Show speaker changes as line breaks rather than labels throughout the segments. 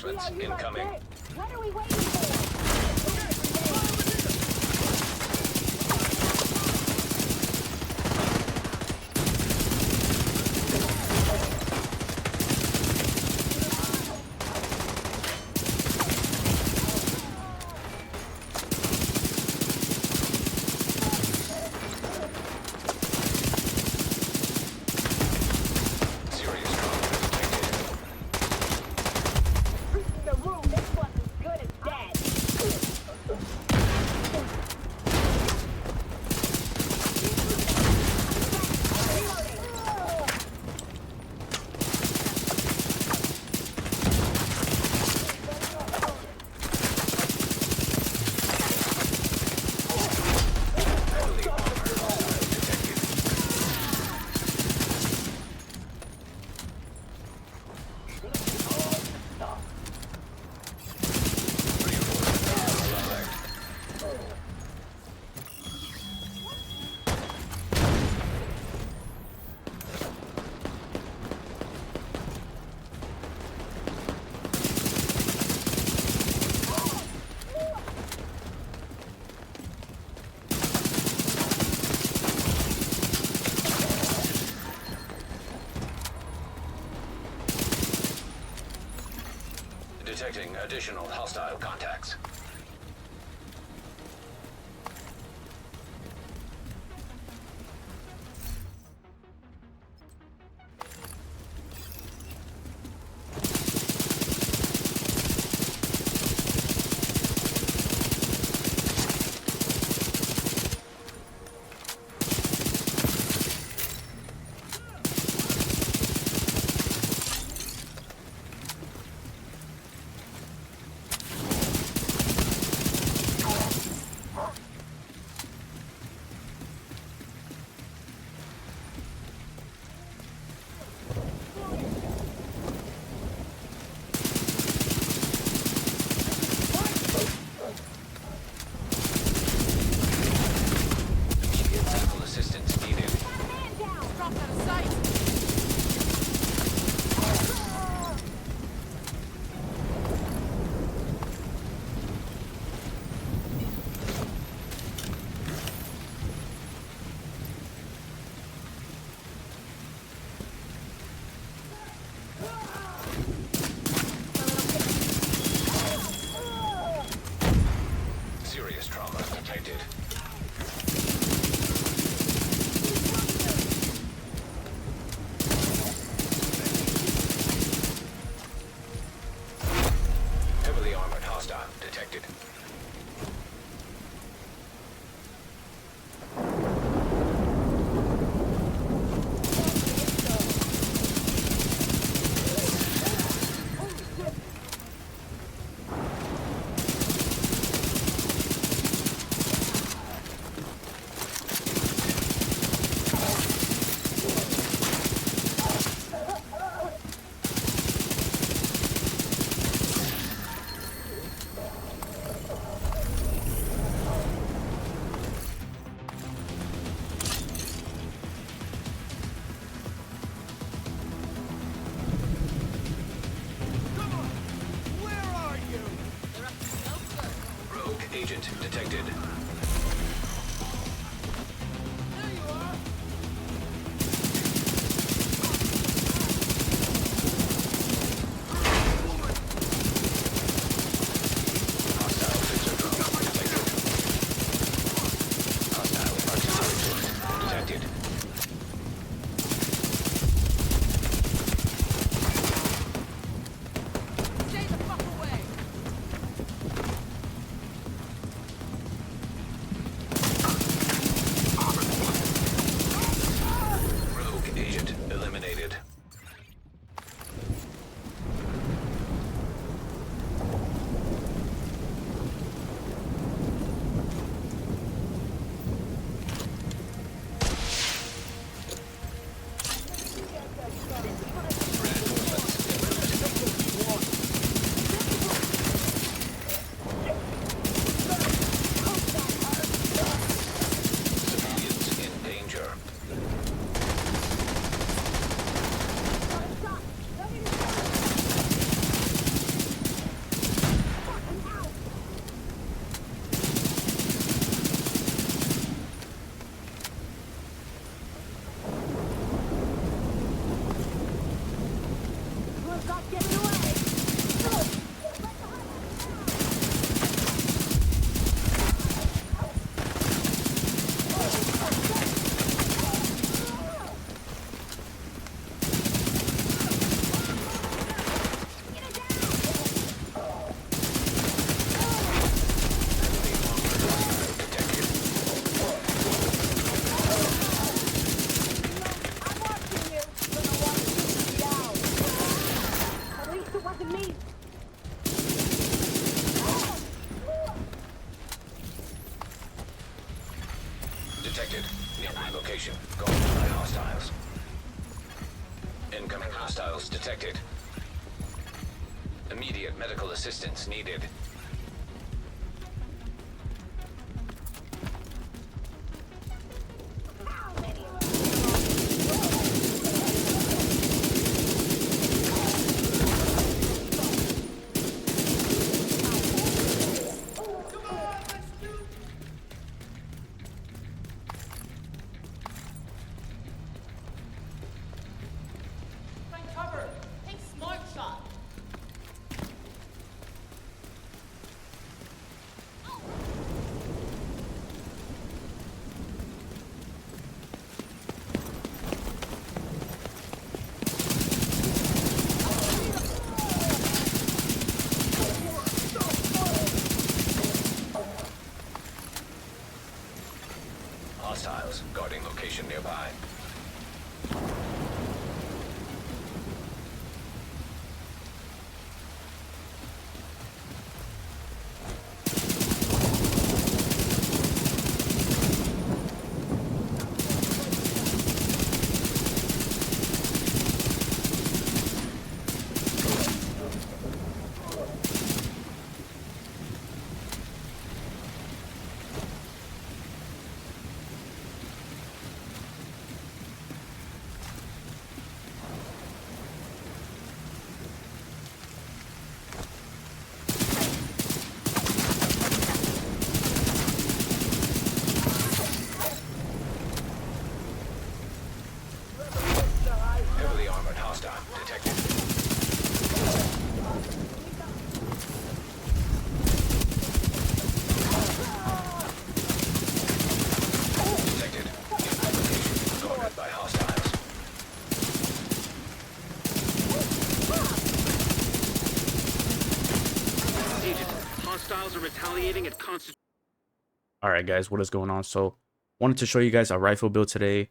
Reinforcements incoming.
What are we waiting for?
Detecting additional hostile contacts. Detected. Nearby location. Guarded by hostiles. Incoming hostiles detected. Immediate medical assistance needed.
Cover! Take smart shot!
Hostiles guarding location nearby. Heavily armored hostile detected. Detected. Nearby location. Guarded by hostiles.
Agent, hostiles are retaliating at constant.
All right, guys, what is going on? So wanted to show you guys a rifle build today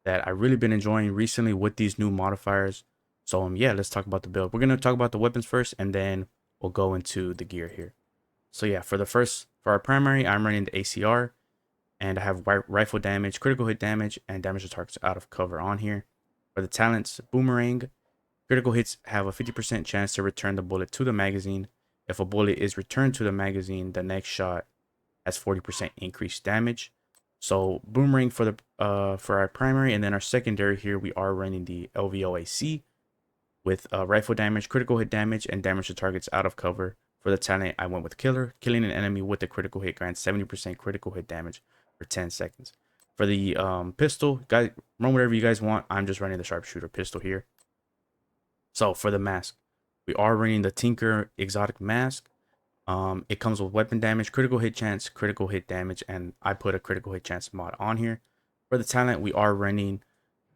that I really been enjoying recently with these new modifiers. So yeah, let's talk about the build. We're gonna talk about the weapons first, and then we'll go into the gear here. So yeah, for our primary, I'm running the ACR, and I have rifle damage, critical hit damage, and damage to targets out of cover on here. For the talents, boomerang, critical hits have a 50% chance to return the bullet to the magazine. If a bullet is returned to the magazine, the next shot has 40% increased damage. So boomerang for our primary, and then our secondary here we are running the LVOAC with rifle damage, critical hit damage, and damage to targets out of cover. For the talent, I went with killer. Killing an enemy with a critical hit grants 70% critical hit damage for 10 seconds. For the pistol, guys, run whatever you guys want. I'm just running the sharpshooter pistol here. So for the mask, we are running the Tinker exotic mask. It comes with weapon damage, critical hit chance, critical hit damage, and I put a critical hit chance mod on here. For the talent, we are running,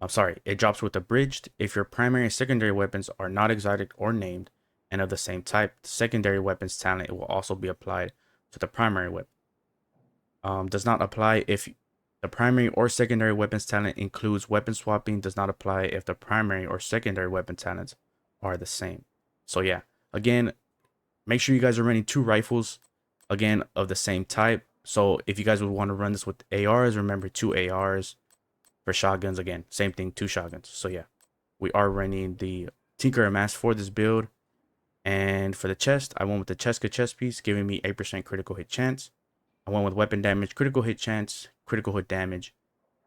it drops with abridged. If your primary and secondary weapons are not exotic or named and of the same type, the secondary weapons talent will also be applied to the primary weapon. Does not apply if the primary or secondary weapons talent includes weapon swapping. Does not apply if the primary or secondary weapon talents are the same. So yeah, again, make sure you guys are running 2 rifles, again, of the same type. So if you guys would want to run this with ARs, remember 2 ARs. For shotguns, again, same thing, 2 shotguns. So yeah, we are running the Tinker mask for this build. And for the chest, I went with the Cheska chest piece, giving me 8% critical hit chance. I went with weapon damage, critical hit chance, critical hit damage,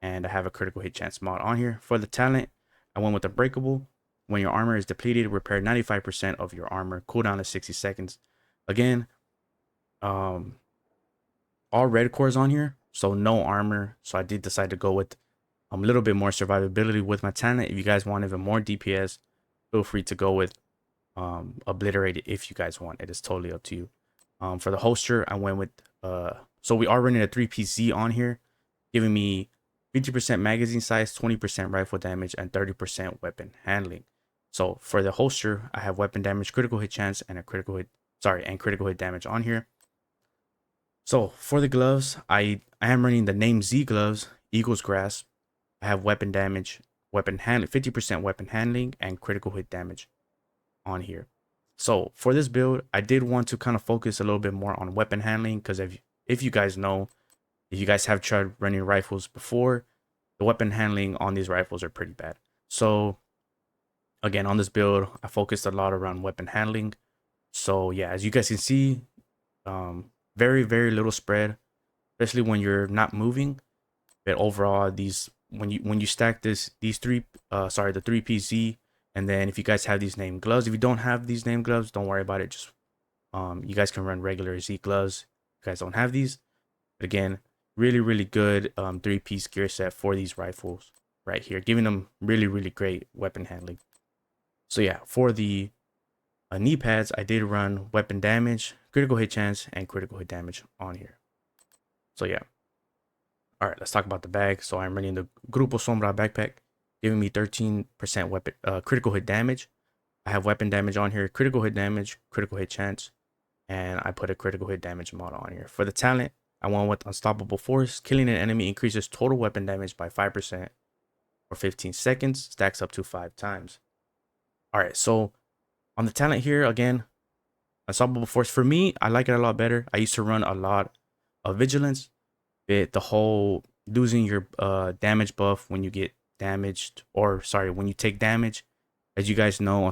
and I have a critical hit chance mod on here. For the talent, I went with the breakable. When your armor is depleted, repair 95% of your armor. Cooldown is 60 seconds. Again, all red cores on here, so no armor. So I did decide to go with a little bit more survivability with my talent. If you guys want even more DPS, feel free to go with obliterated if you guys want. It is totally up to you. For the holster, I went with so we are running a 3-piece Z on here, giving me 50% magazine size, 20% rifle damage, and 30% weapon handling. So for the holster, I have weapon damage, critical hit chance, and critical hit damage on here. So for the gloves, I am running the name Z gloves, Eagle's Grasp. I have weapon damage, weapon handling, 50% weapon handling, and critical hit damage on here. So for this build, I did want to kind of focus a little bit more on weapon handling, because if you guys know, If you guys have tried running rifles before, the weapon handling on these rifles are pretty bad. So again, on this build, I focused a lot around weapon handling. So yeah, as you guys can see, very little spread, especially when you're not moving. But overall, these when you stack these three the 3PZ, and then if you guys have these named gloves, if you don't have these named gloves, don't worry about it. Just you guys can run regular Z gloves if you guys don't have these. But again, really good 3-piece gear set for these rifles right here, giving them really great weapon handling. So yeah, for the knee pads, I did run weapon damage, critical hit chance, and critical hit damage on here. So yeah. All right, let's talk about the bag. So I'm running the Grupo Sombra backpack, giving me 13% weapon critical hit damage. I have weapon damage on here, critical hit damage, critical hit chance, and I put a critical hit damage model on here. For the talent, I went with Unstoppable Force. Killing an enemy increases total weapon damage by 5% for 15 seconds, stacks up to 5 times. All right, so on the talent here, again, Unstoppable Force. For me, I like it a lot better. I used to run a lot of Vigilance. The whole losing your damage buff when you get damaged, or sorry, when you take damage. As you guys know,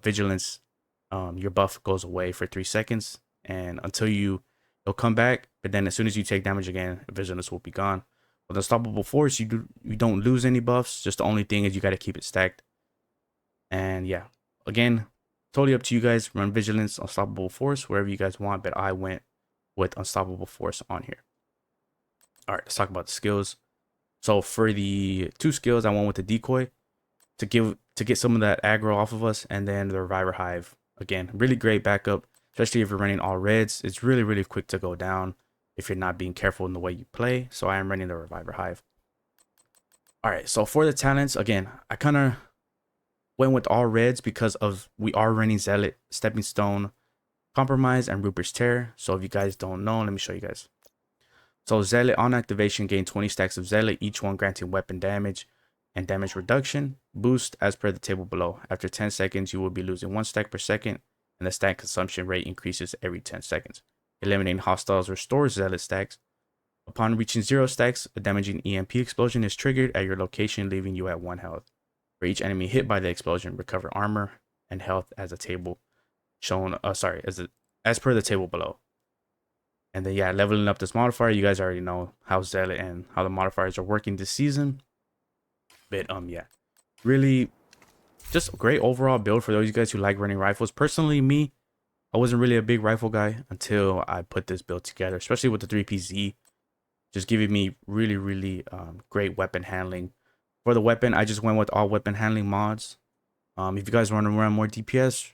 Vigilance, your buff goes away for 3 seconds, and until it'll come back. But then as soon as you take damage again, Vigilance will be gone. With Unstoppable Force, you don't lose any buffs. Just the only thing is you got to keep it stacked. And yeah, again, totally up to you guys. Run Vigilance, Unstoppable Force, wherever you guys want. But I went with Unstoppable Force on here. All right, let's talk about the skills. So for the 2 skills, I went with the decoy to get some of that aggro off of us, and then the Reviver Hive. Again, really great backup, especially if you're running all reds. It's really quick to go down if you're not being careful in the way you play. So I am running the Reviver Hive. All right, so for the talents, again, I kind of went with all reds because we are running Zealot, Stepping Stone, Compromise, and Rupert's Tear. So if you guys don't know, let me show you guys. So Zealot on activation, gain 20 stacks of Zealot, each one granting weapon damage and damage reduction. Boost as per the table below. After 10 seconds, you will be losing 1 stack per second, and the stack consumption rate increases every 10 seconds. Eliminating hostiles restores Zealot stacks. Upon reaching 0 stacks, a damaging EMP explosion is triggered at your location, leaving you at 1 health. For each enemy hit by the explosion, recover armor and health as a table shown. As per the table below. And then yeah, leveling up this modifier, you guys already know how Zealot and how the modifiers are working this season. But yeah, really just a great overall build for those of you guys who like running rifles. Personally, me, I wasn't really a big rifle guy until I put this build together, especially with the 3PZ, just giving me really great weapon handling. For the weapon, I just went with all weapon handling mods. If you guys want to run more DPS,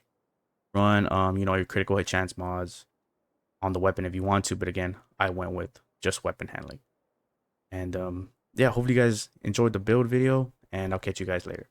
run your critical hit chance mods on the weapon if you want to, but again, I went with just weapon handling. And yeah, hopefully you guys enjoyed the build video, and I'll catch you guys later.